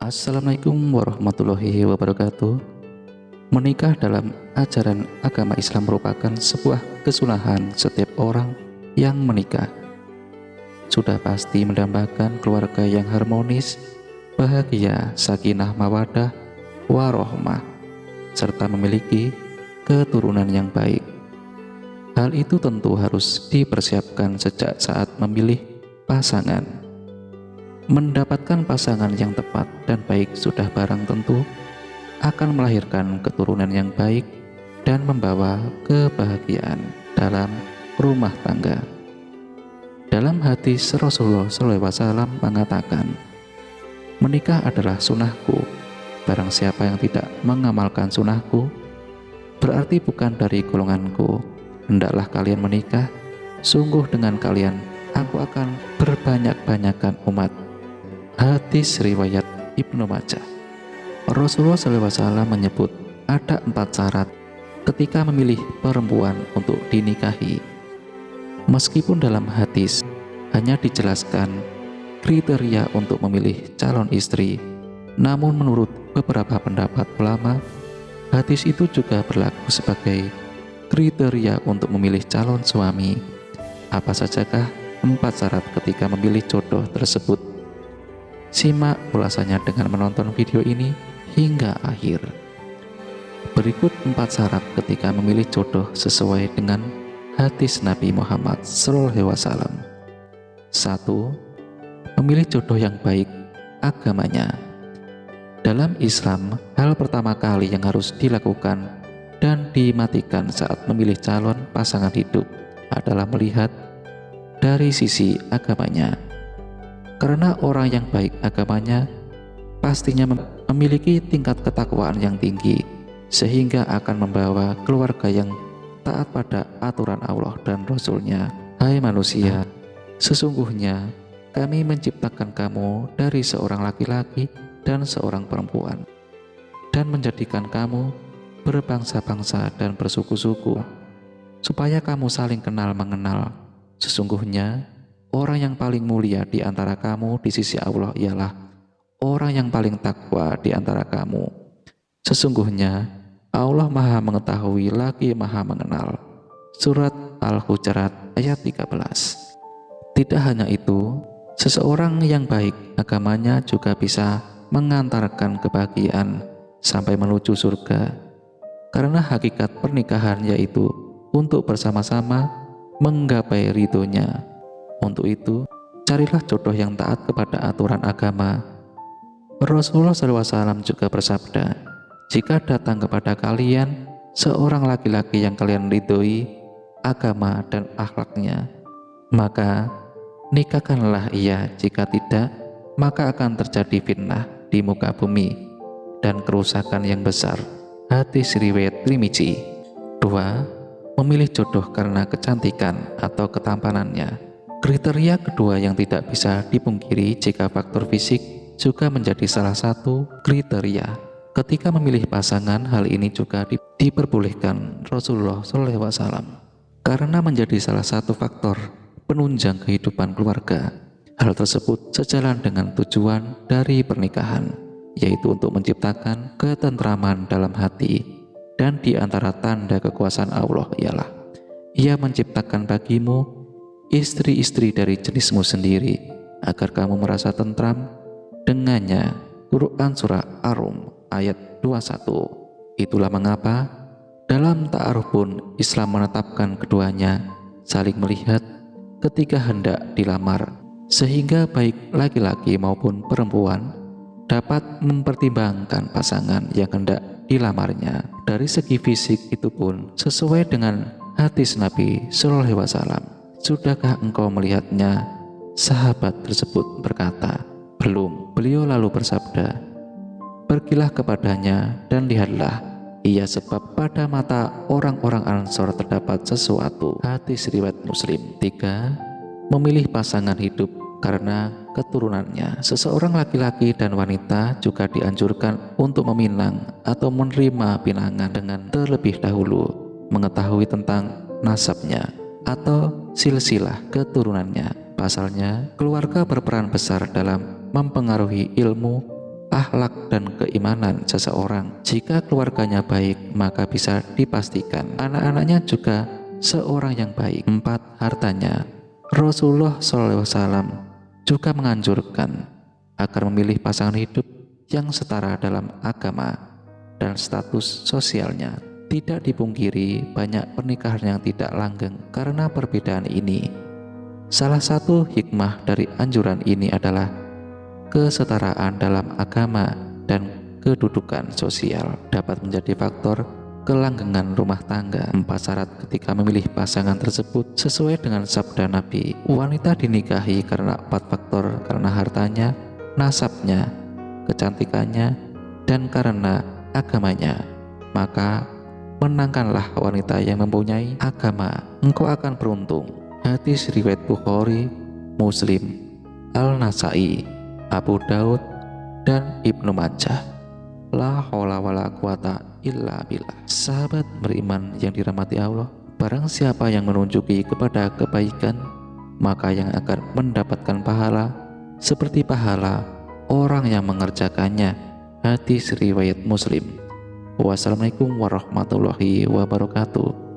Assalamualaikum warahmatullahi wabarakatuh. Menikah dalam ajaran agama Islam merupakan sebuah kesunahan setiap orang yang menikah. Sudah pasti mendambakan keluarga yang harmonis, bahagia, sakinah mawadah, warohmah, serta memiliki keturunan yang baik. Hal itu tentu harus dipersiapkan sejak saat memilih pasangan. Mendapatkan pasangan yang tepat dan baik sudah barang tentu akan melahirkan keturunan yang baik dan membawa kebahagiaan dalam rumah tangga. Dalam hadis Rasulullah SAW mengatakan, menikah adalah sunnahku. Barang siapa yang tidak mengamalkan sunnahku, berarti bukan dari golonganku. Hendaklah kalian menikah, sungguh dengan kalian aku akan berbanyak-banyakan umat. Hadis riwayat Ibnu Majah. Rasulullah SAW menyebut ada 4 syarat ketika memilih perempuan untuk dinikahi. Meskipun dalam hadis hanya dijelaskan kriteria untuk memilih calon istri, namun menurut beberapa pendapat ulama, hadis itu juga berlaku sebagai kriteria untuk memilih calon suami. Apa sajakah 4 syarat ketika memilih jodoh tersebut? Simak ulasannya dengan menonton video ini hingga akhir. Berikut 4 syarat ketika memilih jodoh sesuai dengan hadis Nabi Muhammad SAW. 1. Memilih jodoh yang baik agamanya. Dalam Islam, hal pertama kali yang harus dilakukan dan dimatikan saat memilih calon pasangan hidup adalah melihat dari sisi agamanya. Karena orang yang baik agamanya pastinya memiliki tingkat ketakwaan yang tinggi, sehingga akan membawa keluarga yang taat pada aturan Allah dan Rasul-Nya. Hai manusia, sesungguhnya kami menciptakan kamu dari seorang laki-laki dan seorang perempuan, dan menjadikan kamu berbangsa-bangsa dan bersuku-suku, supaya kamu saling kenal mengenal. Sesungguhnya orang yang paling mulia di antara kamu di sisi Allah ialah orang yang paling takwa di antara kamu. Sesungguhnya Allah Maha Mengetahui lagi Maha Mengenal. Surat Al-Hujurat ayat 13. Tidak hanya itu, seseorang yang baik agamanya juga bisa mengantarkan kebahagiaan sampai menuju surga. Karena hakikat pernikahan yaitu untuk bersama-sama menggapai ridhonya. Untuk itu, carilah jodoh yang taat kepada aturan agama. Rasulullah SAW juga bersabda, jika datang kepada kalian seorang laki-laki yang kalian ridhoi agama dan akhlaknya, maka nikahkanlah ia. Jika tidak, maka akan terjadi fitnah di muka bumi dan kerusakan yang besar. Hadis riwayat Tirmidzi. 2. Memilih jodoh karena kecantikan atau ketampanannya. Kriteria kedua yang tidak bisa dipungkiri jika faktor fisik juga menjadi salah satu kriteria. Ketika memilih pasangan, hal ini juga diperbolehkan Rasulullah SAW karena menjadi salah satu faktor penunjang kehidupan keluarga. Hal tersebut sejalan dengan tujuan dari pernikahan, yaitu untuk menciptakan ketentraman dalam hati. Dan di antara tanda kekuasaan Allah ialah Ia menciptakan bagimu istri-istri dari jenismu sendiri, agar kamu merasa tentram dengannya. Quran Surah Ar-Rum ayat 21. Itulah mengapa dalam ta'aruf pun Islam menetapkan keduanya saling melihat ketika hendak dilamar, sehingga baik laki-laki maupun perempuan dapat mempertimbangkan pasangan yang hendak dilamarnya. Dari segi fisik itu pun sesuai dengan hadis Nabi SAW. Sudahkah engkau melihatnya? Sahabat tersebut berkata, belum. Beliau lalu bersabda, pergilah kepadanya dan lihatlah ia, sebab pada mata orang-orang Ansor terdapat sesuatu. Hadis riwayat Muslim. 3. Memilih pasangan hidup karena keturunannya. Seseorang laki-laki dan wanita juga dianjurkan untuk meminang atau menerima pinangan dengan terlebih dahulu mengetahui tentang nasabnya atau silsilah keturunannya. Pasalnya, keluarga berperan besar dalam mempengaruhi ilmu akhlak dan keimanan seseorang. Jika keluarganya baik, maka bisa dipastikan anak-anaknya juga seorang yang baik. 4. Hartanya. Rasulullah SAW juga menganjurkan agar memilih pasangan hidup yang setara dalam agama dan status sosialnya. Tidak dipungkiri, banyak pernikahan yang tidak langgeng karena perbedaan ini. Salah satu hikmah dari anjuran ini adalah kesetaraan dalam agama dan kedudukan sosial dapat menjadi faktor kelanggengan rumah tangga. 4 syarat ketika memilih pasangan tersebut sesuai dengan sabda Nabi. Wanita dinikahi karena 4 faktor: karena hartanya, nasabnya, kecantikannya, dan karena agamanya. Maka menangkanlah wanita yang mempunyai agama, engkau akan beruntung. Hadis riwayat Bukhari, Muslim, Al-Nasai, Abu Daud, dan Ibnu Majah. La haula wala quwata illa billah. Sahabat beriman yang dirahmati Allah, barang siapa yang menunjuki kepada kebaikan, maka yang akan mendapatkan pahala seperti pahala orang yang mengerjakannya. Hadis riwayat Muslim. Wassalamualaikum warahmatullahi wabarakatuh.